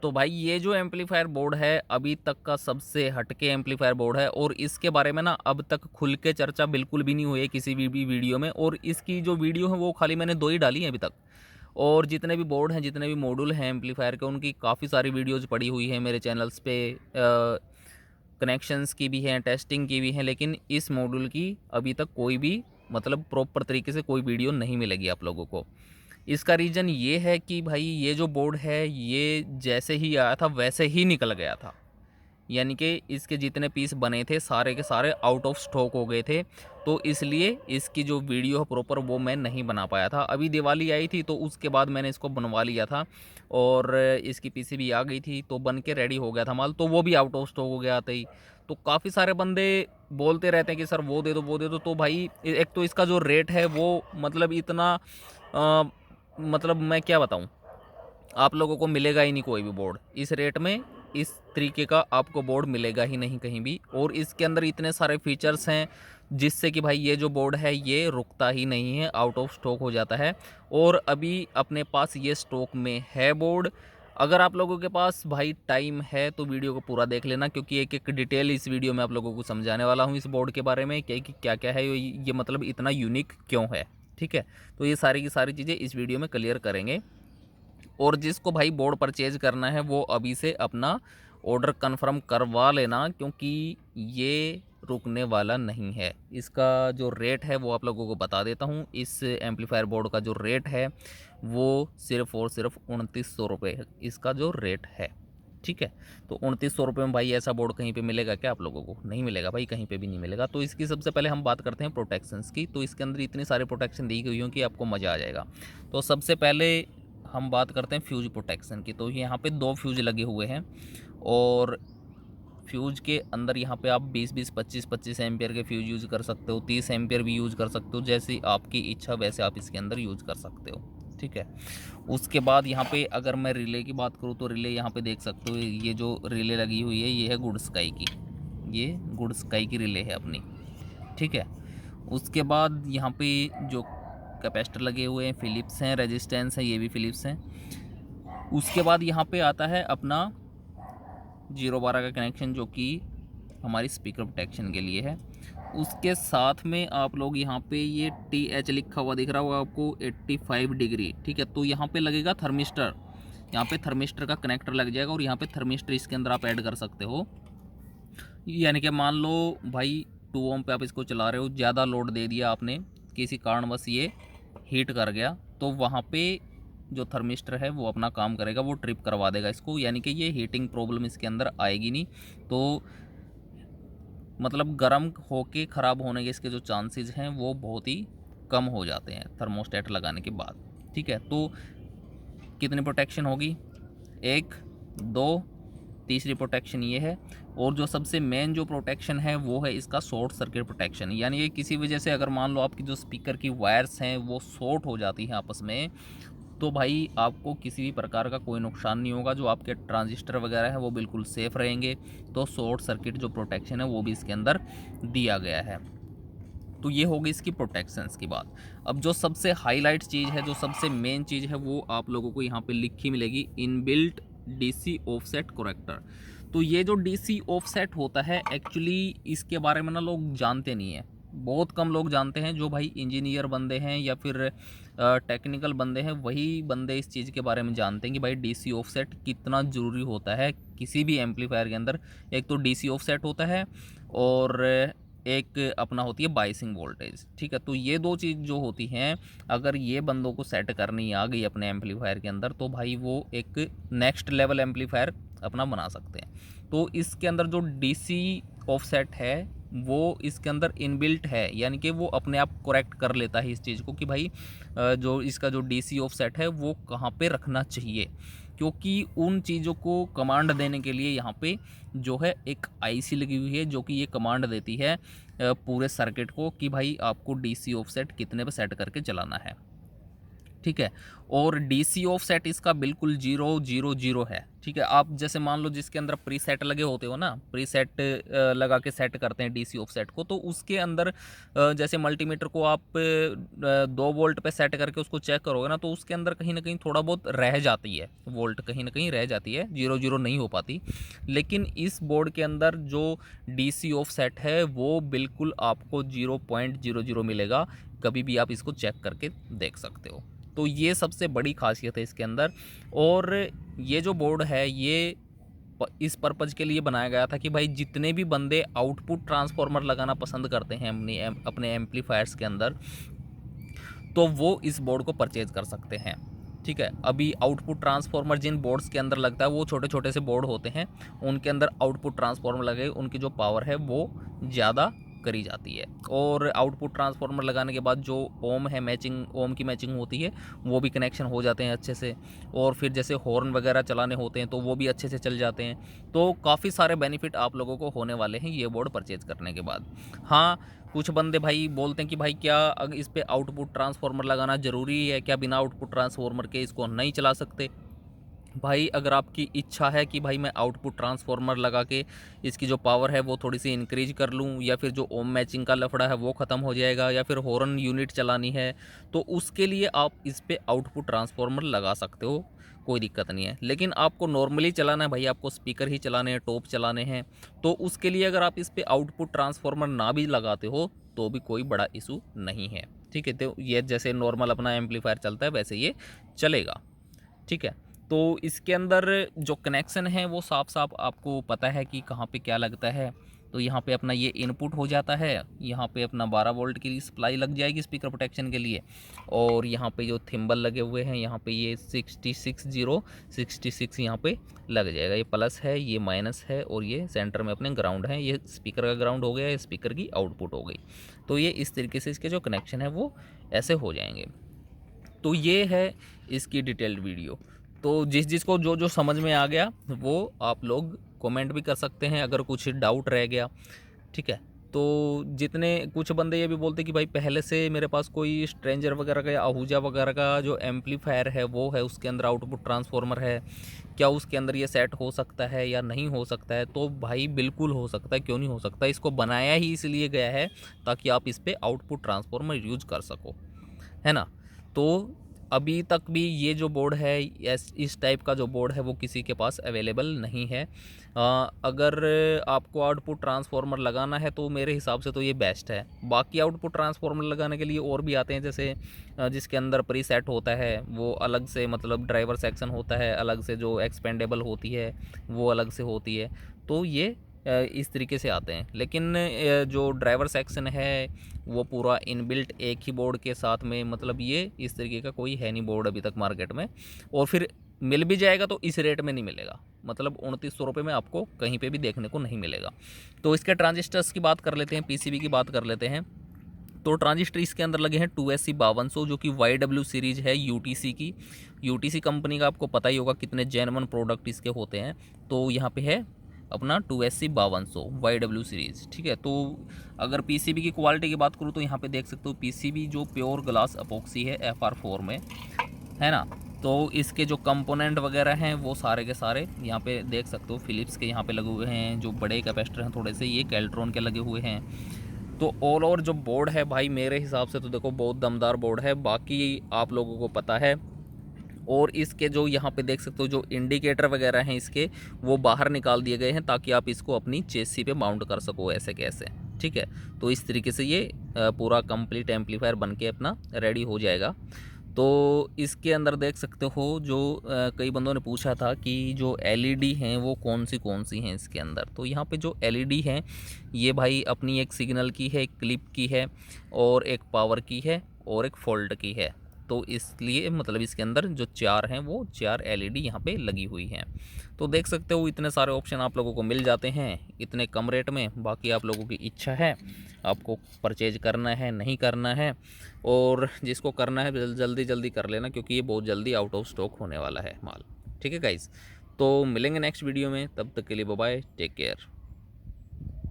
तो भाई ये जो एम्पलीफायर बोर्ड है अभी तक का सबसे हटके एम्पलीफायर बोर्ड है, और इसके बारे में ना अब तक खुल के चर्चा बिल्कुल भी नहीं हुई है किसी भी वीडियो में। और इसकी जो वीडियो है वो खाली मैंने 2 ही डाली हैं अभी तक। और जितने भी बोर्ड हैं, जितने भी मॉड्यूल हैं एम्पलीफायर के, उनकी काफ़ी सारी वीडियोज़ पड़ी हुई हैं मेरे चैनल्स पे। कनेक्शंस की भी हैं, टेस्टिंग की भी हैं, लेकिन इस मॉड्यूल की अभी तक कोई भी मतलब प्रॉपर तरीके से कोई वीडियो नहीं मिलेगी आप लोगों को। इसका रीज़न ये है कि भाई ये जो बोर्ड है ये जैसे ही आया था वैसे ही निकल गया था। यानी कि इसके जितने पीस बने थे सारे के सारे आउट ऑफ स्टॉक हो गए थे। तो इसलिए इसकी जो वीडियो है प्रॉपर वो मैं नहीं बना पाया था। अभी दिवाली आई थी तो उसके बाद मैंने इसको बनवा लिया था, और इसकी पीसीबी आ गई थी तो बन के रेडी हो गया था माल, तो वो भी आउट ऑफ स्टॉक हो गया था ही। तो काफ़ी सारे बंदे बोलते रहते हैं कि सर वो दे दो वो दे दो। तो भाई एक तो इसका जो रेट है वो मतलब इतना मतलब मैं क्या बताऊं, आप लोगों को मिलेगा ही नहीं कोई भी बोर्ड इस रेट में। इस तरीके का आपको बोर्ड मिलेगा ही नहीं कहीं भी। और इसके अंदर इतने सारे फीचर्स हैं जिससे कि भाई ये जो बोर्ड है ये रुकता ही नहीं है, आउट ऑफ स्टॉक हो जाता है। और अभी अपने पास ये स्टॉक में है बोर्ड। अगर आप लोगों के पास भाई टाइम है तो वीडियो को पूरा देख लेना, क्योंकि एक एक डिटेल इस वीडियो में आप लोगों को समझाने वाला हूँ इस बोर्ड के बारे में, क्या क्या है ये मतलब इतना यूनिक क्यों है। ठीक है, तो ये सारी की सारी चीज़ें इस वीडियो में क्लियर करेंगे। और जिसको भाई बोर्ड परचेज करना है वो अभी से अपना ऑर्डर कंफर्म करवा लेना, क्योंकि ये रुकने वाला नहीं है। इसका जो रेट है वो आप लोगों को बता देता हूँ। इस एम्पलीफायर बोर्ड का जो रेट है वो सिर्फ़ और सिर्फ 2900 रुपये इसका जो रेट है। ठीक है, तो 2900 रुपये में भाई ऐसा बोर्ड कहीं पे मिलेगा क्या आप लोगों को? नहीं मिलेगा भाई, कहीं पे भी नहीं मिलेगा। तो इसकी सबसे पहले हम बात करते हैं प्रोटेक्शंस की। तो इसके अंदर इतनी सारी प्रोटेक्शन दी गई हो कि आपको मज़ा आ जाएगा। तो सबसे पहले हम बात करते हैं फ्यूज प्रोटेक्शन की। तो यहाँ पे 2 फ्यूज लगे हुए हैं, और फ्यूज के अंदर यहाँ पे आप 20-20, 25-25 एम्पियर के फ्यूज यूज़ कर सकते हो, 30 एम्पियर भी यूज़ कर सकते हो, जैसी आपकी इच्छा वैसे आप इसके अंदर यूज़ कर सकते हो। ठीक है, उसके बाद यहाँ पे अगर मैं रिले की बात करूँ तो रिले यहाँ पे देख सकते हो, ये जो रिले लगी हुई है ये है गुड स्काई की, ये गुड स्काई की रिले है अपनी। ठीक है, उसके बाद यहाँ पे जो कैपेसिटर लगे हुए हैं फिलिप्स हैं, रेजिस्टेंस है ये भी फिलिप्स हैं। उसके बाद यहाँ पे आता है अपना 012 का कनेक्शन जो कि हमारी स्पीकर प्रोटेक्शन के लिए है। उसके साथ में आप लोग यहाँ पे ये TH लिखा हुआ दिख रहा होगा आपको 85 डिग्री। ठीक है, तो यहाँ पे लगेगा थर्मिस्टर, यहाँ पे थर्मिस्टर का कनेक्टर लग जाएगा, और यहाँ पे थर्मिस्टर इसके अंदर आप ऐड कर सकते हो। यानी कि मान लो भाई 2 ओम पे आप इसको चला रहे हो, ज़्यादा लोड दे दिया आपने, किसी कारणवश ये हीट कर गया, तो वहाँ पे जो थर्मिस्टर है वो अपना काम करेगा, वो ट्रिप करवा देगा इसको। यानी कि ये हीटिंग प्रॉब्लम इसके अंदर आएगी नहीं। तो मतलब गर्म होके ख़राब होने के इसके जो चांसेस हैं वो बहुत ही कम हो जाते हैं थर्मोस्टेट लगाने के बाद। ठीक है, तो कितनी प्रोटेक्शन होगी? 1, 2, तीसरी प्रोटेक्शन ये है। और जो सबसे मेन जो प्रोटेक्शन है वो है इसका शॉर्ट सर्किट प्रोटेक्शन। यानी कि किसी वजह से अगर मान लो आपकी जो स्पीकर की वायर्स हैं वो शॉर्ट हो जाती हैं आपस में, तो भाई आपको किसी भी प्रकार का कोई नुकसान नहीं होगा, जो आपके ट्रांजिस्टर वगैरह हैं वो बिल्कुल सेफ़ रहेंगे। तो शॉर्ट सर्किट जो प्रोटेक्शन है वो भी इसके अंदर दिया गया है। तो ये होगी इसकी प्रोटेक्शंस की बात। अब जो सबसे हाईलाइट चीज़ है, जो सबसे मेन चीज़ है, वो आप लोगों को यहाँ पे लिखी मिलेगी, इनबिल्ट डीसी ऑफसेट करेक्टर। तो ये जो डीसी ऑफसेट होता है एक्चुअली इसके बारे में ना लोग जानते नहीं हैं, बहुत कम लोग जानते हैं। जो भाई इंजीनियर बंदे हैं या फिर टेक्निकल बंदे हैं वही बंदे इस चीज़ के बारे में जानते हैं कि भाई डीसी ऑफसेट कितना ज़रूरी होता है किसी भी एम्पलीफायर के अंदर। एक तो डीसी ऑफसेट होता है, और एक अपना होती है बाइसिंग वोल्टेज। ठीक है, तो ये 2 चीज़ जो होती हैं, अगर ये बंदों को सेट करनी आ गई अपने एम्पलीफायर के अंदर, तो भाई वो एक नेक्स्ट लेवल एम्पलीफायर अपना बना सकते हैं। तो इसके अंदर जो डीसी ऑफसेट है वो इसके अंदर इनबिल्ट है, यानी कि वो अपने आप करेक्ट कर लेता है इस चीज़ को कि भाई जो इसका जो डीसी ऑफसेट है वो कहाँ पे रखना चाहिए। क्योंकि उन चीज़ों को कमांड देने के लिए यहाँ पे जो है एक आईसी लगी हुई है जो कि ये कमांड देती है पूरे सर्किट को कि भाई आपको डीसी ऑफसेट कितने पे सेट करके चलाना है। ठीक है। और डीसी ऑफसेट इसका बिल्कुल 000 है, ठीक है। आप जैसे मान लो जिसके अंदर प्रीसेट लगे होते हो ना, प्रीसेट लगा के सेट करते हैं डीसी ऑफसेट को, तो उसके अंदर जैसे मल्टीमीटर को आप 2 वोल्ट पे सेट करके उसको चेक करोगे ना, तो उसके अंदर कहीं ना कहीं थोड़ा बहुत रह जाती है, वोल्ट कहीं ना कहीं रह जाती है, 0 नहीं हो पाती। लेकिन इस बोर्ड के अंदर जो डीसी ऑफसेट है वो बिल्कुल आपको 0.00 मिलेगा, कभी भी आप इसको चेक करके देख सकते हो। तो ये सबसे बड़ी खासियत है इसके अंदर। और ये जो बोर्ड है ये इस पर्पज़ के लिए बनाया गया था कि भाई जितने भी बंदे आउटपुट ट्रांसफार्मर लगाना पसंद करते हैं अपने एम्पलीफायर्स के अंदर, तो वो इस बोर्ड को परचेज कर सकते हैं, ठीक है। अभी आउटपुट ट्रांसफार्मर जिन बोर्ड्स के अंदर लगता है वो छोटे छोटे से बोर्ड होते हैं, उनके अंदर आउटपुट ट्रांसफार्मर लगे, उनकी जो पावर है वो ज़्यादा करी जाती है। और आउटपुट ट्रांसफार्मर लगाने के बाद जो ओम है, मैचिंग ओम की मैचिंग होती है, वो भी कनेक्शन हो जाते हैं अच्छे से। और फिर जैसे हॉर्न वगैरह चलाने होते हैं तो वो भी अच्छे से चल जाते हैं। तो काफ़ी सारे बेनिफिट आप लोगों को होने वाले हैं ये बोर्ड परचेज करने के बाद। हाँ, कुछ बंदे भाई बोलते हैं कि भाई क्या अगर इस पे आउटपुट ट्रांसफार्मर लगाना ज़रूरी है क्या, बिना आउटपुट ट्रांसफार्मर के इसको नहीं चला सकते। भाई अगर आपकी इच्छा है कि भाई मैं आउटपुट ट्रांसफार्मर लगा के इसकी जो पावर है वो थोड़ी सी इंक्रीज कर लूँ, या फिर जो ओम मैचिंग का लफड़ा है वो ख़त्म हो जाएगा, या फिर हॉर्न यूनिट चलानी है, तो उसके लिए आप इस पे आउटपुट ट्रांसफार्मर लगा सकते हो, कोई दिक्कत नहीं है। लेकिन आपको नॉर्मली चलाना है भाई, आपको स्पीकर ही चलाने हैं, टॉप चलाने हैं, तो उसके लिए अगर आप इस पे आउटपुट ट्रांसफार्मर ना भी लगाते हो तो भी कोई बड़ा इशू नहीं है, ठीक है। तो ये जैसे नॉर्मल अपना एम्पलीफायर चलता है वैसे ये चलेगा, ठीक है। तो इसके अंदर जो कनेक्शन है वो साफ साफ आपको पता है कि कहाँ पे क्या लगता है। तो यहाँ पे अपना ये इनपुट हो जाता है, यहाँ पे अपना 12 वोल्ट की सप्लाई लग जाएगी स्पीकर प्रोटेक्शन के लिए। और यहाँ पे जो थिम्बल लगे हुए हैं यहाँ पे ये 66 यहाँ पे लग जाएगा। ये प्लस है, ये माइनस है, और ये सेंटर में अपने ग्राउंड है। ये स्पीकर का ग्राउंड हो गया, ये स्पीकर की आउटपुट हो गई। तो ये इस तरीके से इसके जो कनेक्शन है वो ऐसे हो जाएंगे। तो ये है इसकी डिटेल्ड वीडियो। तो जिसको जो जो समझ में आ गया वो आप लोग कमेंट भी कर सकते हैं अगर कुछ डाउट रह गया, ठीक है। तो जितने कुछ बंदे ये भी बोलते कि भाई पहले से मेरे पास कोई स्ट्रेंजर वगैरह का या आहूजा वगैरह का जो एम्पलीफायर है वो है, उसके अंदर आउटपुट ट्रांसफार्मर है, क्या उसके अंदर ये सेट हो सकता है या नहीं हो सकता है। तो भाई बिल्कुल हो सकता है, क्यों नहीं हो सकता। इसको बनाया ही इसलिए गया है ताकि आप इस पर आउटपुट ट्रांसफार्मर यूज कर सको, है ना। तो अभी तक भी ये जो बोर्ड है, इस टाइप का जो बोर्ड है वो किसी के पास अवेलेबल नहीं है। अगर आपको आउटपुट ट्रांसफार्मर लगाना है तो मेरे हिसाब से तो ये बेस्ट है। बाकी आउटपुट ट्रांसफार्मर लगाने के लिए और भी आते हैं, जैसे जिसके अंदर प्री सेट होता है वो अलग से, मतलब ड्राइवर सेक्शन होता है अलग से, जो एक्सपेंडेबल होती है वो अलग से होती है। तो ये इस तरीके से आते हैं। लेकिन जो ड्राइवर सेक्शन है वो पूरा इनबिल्ट एक ही बोर्ड के साथ में, मतलब ये इस तरीके का कोई है नहीं बोर्ड अभी तक मार्केट में। और फिर मिल भी जाएगा तो इस रेट में नहीं मिलेगा, मतलब 2900 रुपये में आपको कहीं पे भी देखने को नहीं मिलेगा। तो इसके ट्रांजिस्टर्स की बात कर लेते हैं, पीसीबी की बात कर लेते हैं। तो ट्रांजिस्टर इसके अंदर लगे हैं 2SC5200, जो कि YW सीरीज़ है यूटीसी की। यूटीसी कंपनी का आपको पता ही होगा कितने जेन्युइन प्रोडक्ट इसके होते हैं। तो यहाँ पे है अपना 2SC5200 YW सीरीज़, ठीक है। तो अगर पीसीबी की क्वालिटी की बात करूँ तो यहाँ पे देख सकते हो पीसीबी जो प्योर ग्लास अपॉक्सी है FR4 में, है ना। तो इसके जो कंपोनेंट वगैरह हैं वो सारे के सारे यहाँ पे देख सकते हो फिलिप्स के यहाँ पे लगे हुए हैं। जो बड़े कैपेसिटर हैं थोड़े से ये कैल्ट्रॉन के लगे हुए हैं। तो ऑल ओवर जो बोर्ड है भाई मेरे हिसाब से तो देखो बहुत दमदार बोर्ड है, बाकी आप लोगों को पता है। और इसके जो यहाँ पे देख सकते हो जो इंडिकेटर वगैरह हैं इसके, वो बाहर निकाल दिए गए हैं ताकि आप इसको अपनी चेसी पे माउंट कर सको ऐसे कैसे, ठीक है। तो इस तरीके से ये पूरा कंप्लीट एम्पलीफायर बन के अपना रेडी हो जाएगा। तो इसके अंदर देख सकते हो जो कई बंदों ने पूछा था कि जो एलईडी हैं वो कौन सी हैं इसके अंदर। तो यहाँ पे जो एलईडी हैं ये भाई अपनी एक सिग्नल की है, एक क्लिप की है, और एक पावर की है, और एक फोल्ड की है। तो इसलिए मतलब इसके अंदर जो 4 हैं वो 4 एलईडी यहाँ पे लगी हुई हैं। तो देख सकते हो इतने सारे ऑप्शन आप लोगों को मिल जाते हैं इतने कम रेट में। बाकी आप लोगों की इच्छा है आपको परचेज करना है नहीं करना है, और जिसको करना है जल्दी जल्दी कर लेना क्योंकि ये बहुत जल्दी आउट ऑफ स्टॉक होने वाला है माल, ठीक है गाइज़। तो मिलेंगे नेक्स्ट वीडियो में, तब तक के लिए बाय बाय, टेक केयर।